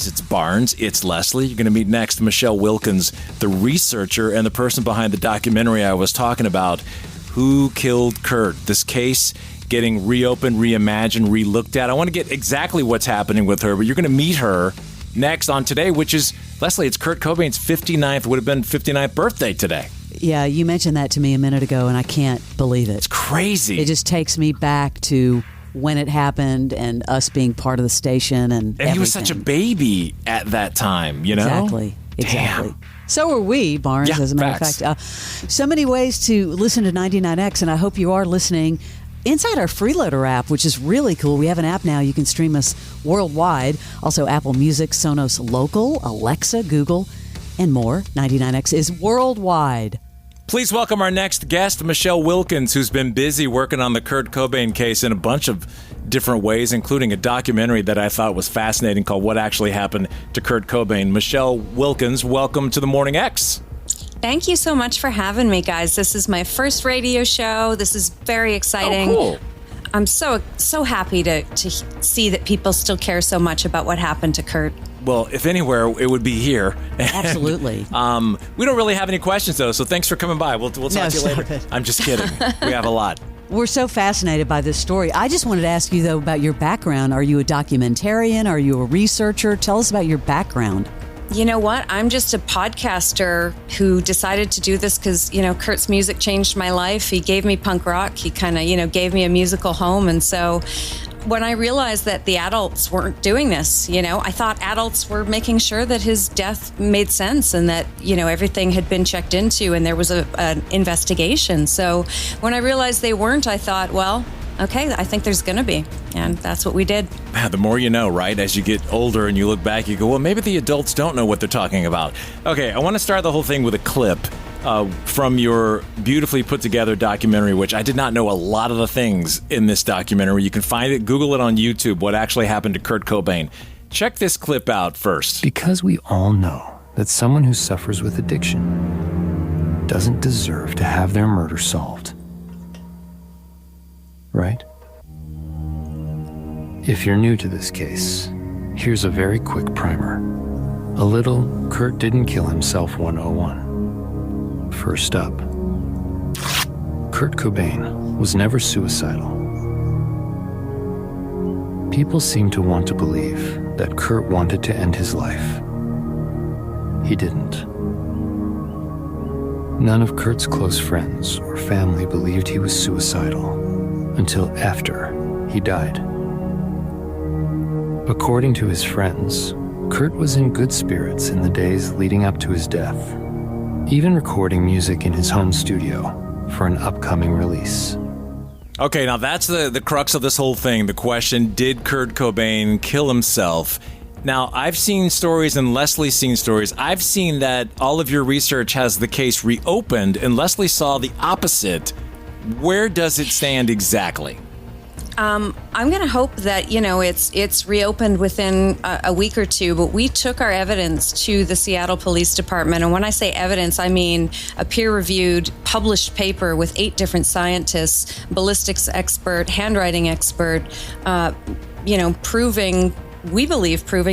guys. It's Barnes. It's Leslie. You're going to meet next Michelle Wilkins, the researcher and the person behind the documentary I was talking about, Who Killed Kurt? This case getting reopened, reimagined, relooked at. I want to get exactly what's happening with her, but you're going to meet her next on Today, which is, Leslie, it's Kurt Cobain's 59th birthday today. Yeah, you mentioned that to me a minute ago, and I can't believe it. It's crazy. It just takes me back to when it happened and us being part of the station and he was such a baby at that time, you know? Exactly. Damn. So are we, Barnes, Yeah, as a matter of fact. So many ways to listen to 99X, and I hope you are listening inside our Freeloader app, which is really cool. We have an app now. You can stream us worldwide. Also, Apple Music, Sonos Local, Alexa, Google, and more. 99X is worldwide. Please welcome our next guest, Michelle Wilkins, who's been busy working on the Kurt Cobain case in a bunch of different ways, including a documentary that I thought was fascinating called What Actually Happened to Kurt Cobain. Michelle Wilkins, welcome to the Morning X. Thank you so much for having me, guys. This is my first radio show. This is very exciting. Oh, cool. I'm so happy to see that people still care so much about what happened to Kurt. Well, if anywhere, it would be here. Absolutely. We don't really have any questions, though, so thanks for coming by. We'll talk to you later. It. I'm just kidding. We have a lot. We're so fascinated by this story. I just wanted to ask you, though, about your background. Are you a documentarian? Are you a researcher? Tell us about your background. You know what? I'm just a podcaster who decided to do this because, Kurt's music changed my life. He gave me punk rock. He kind of, gave me a musical home. And so when I realized that the adults weren't doing this, I thought adults were making sure that his death made sense and that, everything had been checked into and there was an investigation. So when I realized they weren't, I thought, well, okay, I think there's going to be. And that's what we did. The more you know, right? As you get older and you look back, you go, well, maybe the adults don't know what they're talking about. Okay, I want to start the whole thing with a clip from your beautifully put together documentary, which I did not know a lot of the things in this documentary. You can find it, Google it on YouTube, What Actually Happened to Kurt Cobain. Check this clip out first. Because we all know that someone who suffers with addiction doesn't deserve to have their murder solved. Right? If you're new to this case, here's a very quick primer. A little Kurt didn't kill himself 101. First up, Kurt Cobain was never suicidal. People seem to want to believe that Kurt wanted to end his life. He didn't. None of Kurt's close friends or family believed he was suicidal until after he died. According to his friends, Kurt was in good spirits in the days leading up to his death, even recording music in his home studio for an upcoming release. Okay, now that's the crux of this whole thing. The question, did Kurt Cobain kill himself? Now, I've seen stories and Leslie's seen stories. I've seen that all of your research has the case reopened, and Leslie saw the opposite. Where does it stand exactly? I'm going to hope that, it's reopened within a week or two, but we took our evidence to the Seattle Police Department. And when I say evidence, I mean a peer-reviewed, published paper with 8 different scientists, ballistics expert, handwriting expert, proving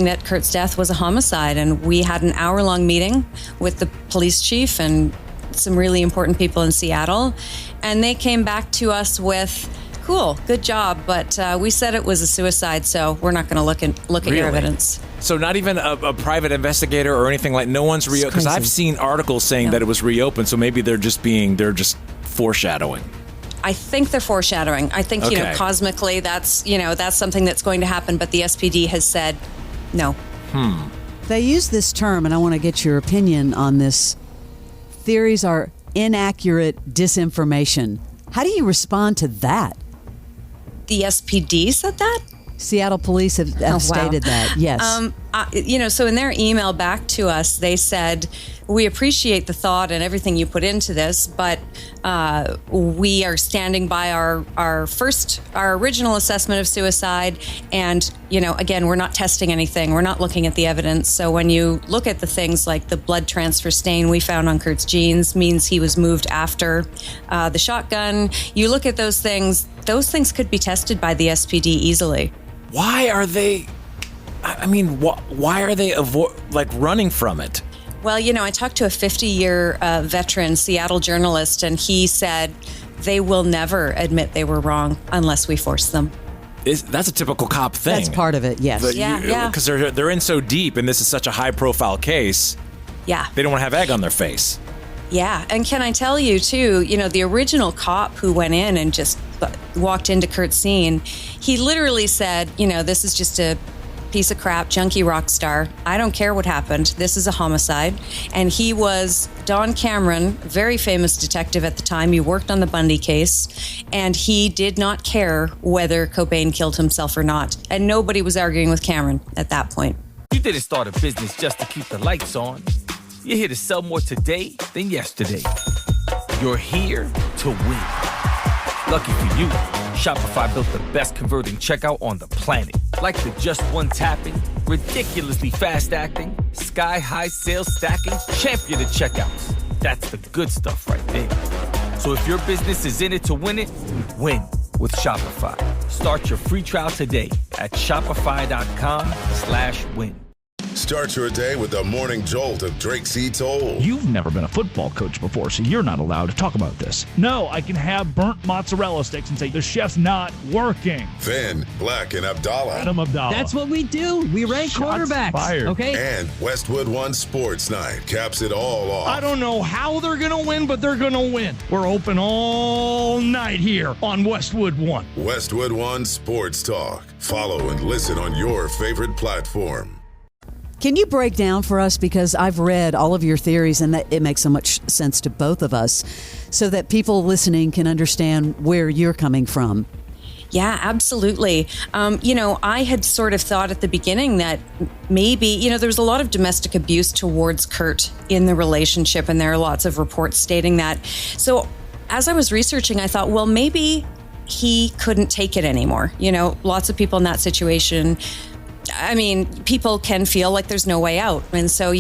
that Kurt's death was a homicide. And we had an hour-long meeting with the police chief and some really important people in Seattle. And they came back to us with, cool, good job, but we said it was a suicide, so we're not going to look at your evidence. So not even a private investigator or anything like, no one's reopened? Because I've seen articles saying that it was reopened, so maybe they're just foreshadowing. I think they're foreshadowing. I think, cosmically, that's something that's going to happen, but the SPD has said no. They use this term, and I want to get your opinion on this. Theories are inaccurate disinformation. How do you respond to that? The SPD said that? Seattle police have stated that, yes. So in their email back to us, they said, we appreciate the thought and everything you put into this, but we are standing by our original assessment of suicide. And, again, we're not testing anything. We're not looking at the evidence. So when you look at the things like the blood transfer stain we found on Kurt's jeans means he was moved after the shotgun. You look at those things could be tested by the SPD easily. Why are they I mean, why are they running from it? Well, I talked to a 50-year veteran Seattle journalist, and he said they will never admit they were wrong unless we force them. That's a typical cop thing. That's part of it, yes. Yeah. Because they're in so deep, and this is such a high-profile case. Yeah. They don't want to have egg on their face. Yeah. And can I tell you, too, the original cop who went in and just walked into Kurt's scene, he literally said, this is just a piece of crap, junkie rock star. I don't care what happened. This is a homicide. And he was Don Cameron, very famous detective at the time. He worked on the Bundy case, and he did not care whether Cobain killed himself or not. And nobody was arguing with Cameron at that point. You didn't start a business just to keep the lights on. You're here to sell more today than yesterday. You're here to win. Lucky for you, Shopify built the best converting checkout on the planet. Like the just one tapping, ridiculously fast acting, sky-high sales stacking, champion of checkouts. That's the good stuff right there. So if your business is in it to win it, win with Shopify. Start your free trial today at shopify.com/win. Start your day with the morning jolt of Drake C. Toll. You've never been a football coach before, so you're not allowed to talk about this. No, I can have burnt mozzarella sticks and say the chef's not working. Then Black and Abdallah. Adam Abdallah. That's what we do. We rank Shots quarterbacks. fired. Okay. And Westwood One Sports Night caps it all off. I don't know how they're going to win, but they're going to win. We're open all night here on Westwood One. Westwood One Sports Talk. Follow and listen on your favorite platform. Can you break down for us, because I've read all of your theories and that it makes so much sense to both of us, so that people listening can understand where you're coming from? Yeah, absolutely. I had sort of thought at the beginning that maybe, there was a lot of domestic abuse towards Kurt in the relationship, and there are lots of reports stating that. So as I was researching, I thought, well, maybe he couldn't take it anymore. Lots of people in that situation, people can feel like there's no way out. And so,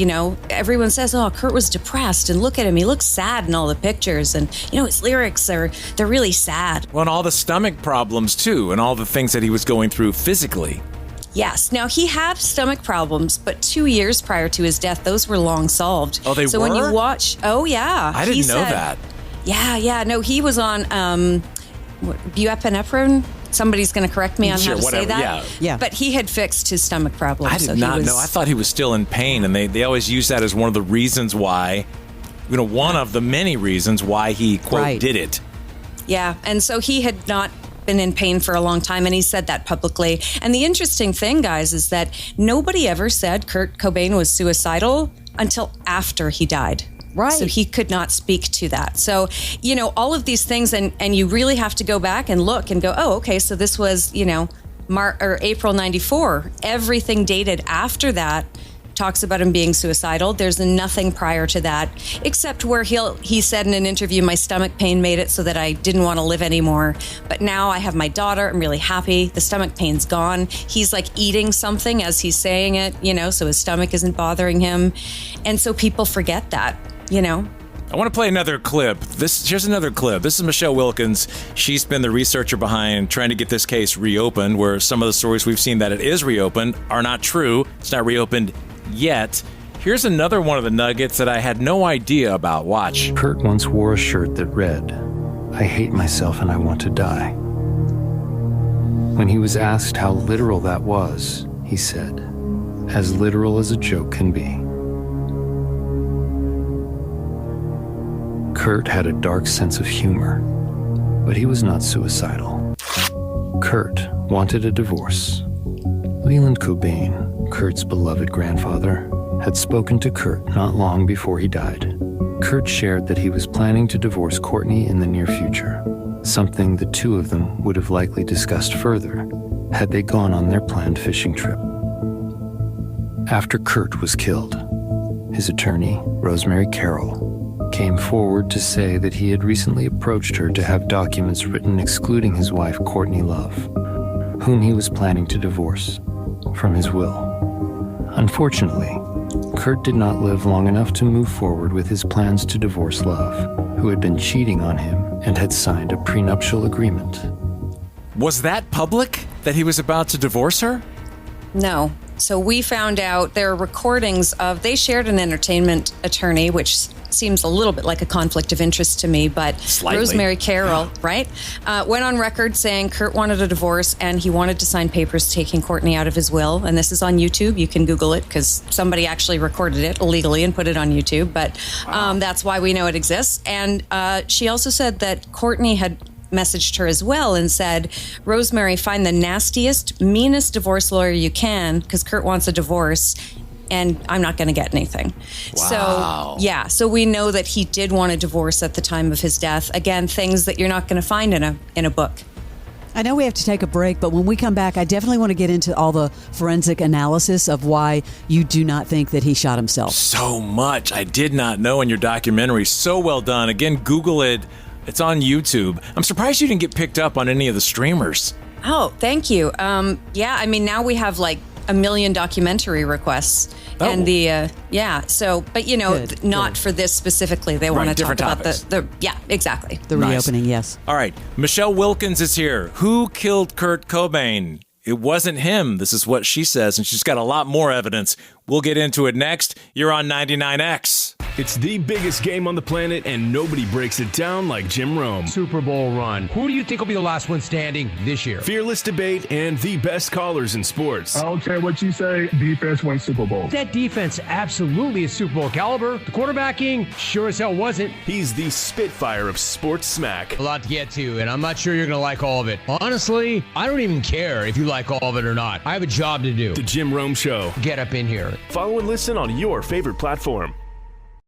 everyone says, oh, Kurt was depressed, and look at him. He looks sad in all the pictures. And, his lyrics they're really sad. Well, and all the stomach problems, too, and all the things that he was going through physically. Yes. Now, he had stomach problems, but 2 years prior to his death, those were long solved. Oh, they so were? when you watch, oh, yeah. I didn't know that. Yeah. No, he was on buepinephrine. Somebody's going to correct me on how to say that. Yeah. But he had fixed his stomach problems. I did not know. I thought he was still in pain, and they always use that as one of the reasons why, one of the many reasons why he, quote, did it. Yeah, and so he had not been in pain for a long time, and he said that publicly. And the interesting thing, guys, is that nobody ever said Kurt Cobain was suicidal until after he died. Right. So he could not speak to that. So, all of these things, and you really have to go back and look and go, oh, okay, so this was, April 94. Everything dated after that talks about him being suicidal. There's nothing prior to that, except where he said in an interview, my stomach pain made it so that I didn't want to live anymore. But now I have my daughter. I'm really happy. The stomach pain's gone. He's like eating something as he's saying it, so his stomach isn't bothering him. And so people forget that. I want to play another clip. Here's another clip. This is Michelle Wilkins. She's been the researcher behind trying to get this case reopened, where some of the stories we've seen that it is reopened are not true. It's not reopened yet. Here's another one of the nuggets that I had no idea about. Watch. Kurt once wore a shirt that read, "I hate myself and I want to die." When he was asked how literal that was, he said, "As literal as a joke can be." Kurt had a dark sense of humor, but he was not suicidal. Kurt wanted a divorce. Leland Cobain, Kurt's beloved grandfather, had spoken to Kurt not long before he died. Kurt shared that he was planning to divorce Courtney in the near future, something the two of them would have likely discussed further had they gone on their planned fishing trip. After Kurt was killed, his attorney, Rosemary Carroll, came forward to say that he had recently approached her to have documents written excluding his wife, Courtney Love, whom he was planning to divorce, from his will. Unfortunately, Kurt did not live long enough to move forward with his plans to divorce Love, who had been cheating on him and had signed a prenuptial agreement. Was that public, that he was about to divorce her? No, So we found out there are recordings of, they shared an entertainment attorney, which seems a little bit like a conflict of interest to me, but Slightly. Rosemary Carroll, right, went on record saying Kurt wanted a divorce and he wanted to sign papers taking Courtney out of his will. And this is on YouTube. You can Google it because somebody actually recorded it illegally and put it on YouTube. But that's why we know it exists. And she also said that Courtney had messaged her as well and said, Rosemary, find the nastiest, meanest divorce lawyer you can because Kurt wants a divorce and I'm not going to get anything. Wow. So we know that he did want a divorce at the time of his death. Again, things that you're not going to find in a book. I know we have to take a break, but when we come back, I definitely want to get into all the forensic analysis of why you do not think that he shot himself. So much I did not know in your documentary. So well done. Again, Google it. It's on YouTube. I'm surprised you didn't get picked up on any of the streamers. Oh, thank you. Now we have like 1 million documentary requests. Oh. And not for this specifically. They want to talk about exactly. The reopening, yes. All right. Michelle Wilkins is here. Who killed Kurt Cobain? It wasn't him. This is what she says, and she's got a lot more evidence. We'll get into it next. You're on 99X. It's the biggest game on the planet, and nobody breaks it down like Jim Rome. Super Bowl run. Who do you think will be the last one standing this year? Fearless debate and the best callers in sports. I don't care what you say, defense wins Super Bowl. That defense absolutely is Super Bowl caliber. The quarterbacking sure as hell wasn't. He's the Spitfire of sports smack. A lot to get to, and I'm not sure you're going to like all of it. Honestly, I don't even care if you like all of it or not. I have a job to do. The Jim Rome Show. Get up in here. Follow and listen on your favorite platform.